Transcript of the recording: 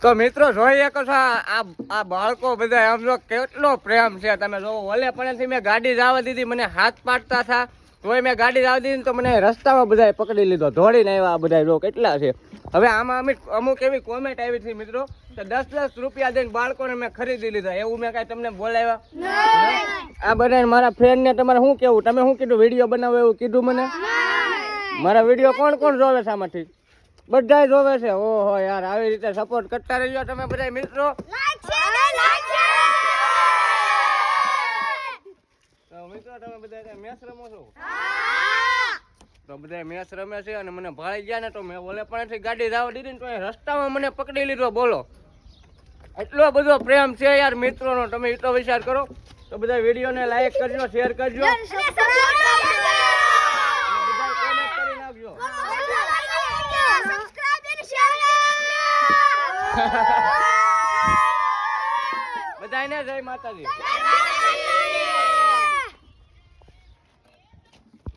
તો મિત્રો જોઈ શકો છો આ બાળકો બધા આમ જો કેટલો પ્રેમ છે. તમે જો ઓલે પણ મેં ગાડી જવા દીધી, મને હાથ પાડતા હતા તોય મેં ગાડી જવા દીધી તો મને રસ્તામાં બધા પકડી લીધો, દોડીને આવ્યા બધા જો કેટલા છે. હવે આમાં અમુક એવી કોમેન્ટ આવી હતી મિત્રો કે 10-10 રૂપિયા દઈને બાળકોને મેં ખરીદી લીધા, એવું મેં કાંઈ તમને બોલાવ્યા? આ બધા મારા ફ્રેન્ડને તમારે શું કેવું? તમે શું કીધું વિડીયો બનાવો એવું કીધું મને? મારા વિડીયો કોણ કોણ જોવે છે આમાંથી? બધા જોવે છે. ઓહો યાર, આવી રીતે સપોર્ટ કરતા રહેજો તમે બધા મિત્રો. તો મિત્રો તમે બધા મેચ રમો છો? તો બધા મેચ રમે છે અને મને ભાળી ગયા ને તો મેં ઓલે પણ ગાડી જવા દીધી ને તો રસ્તામાં મને પકડી લીધો. બોલો, એટલો બધો પ્રેમ છે યાર મિત્રોનો, તમે એટલો વિચાર કરો. તો બધા વિડીયોને લાઈક કરજો, શેર કરજો, બધા કોમેન્ટ કરી નાખજો. બધાને જય માતાજી.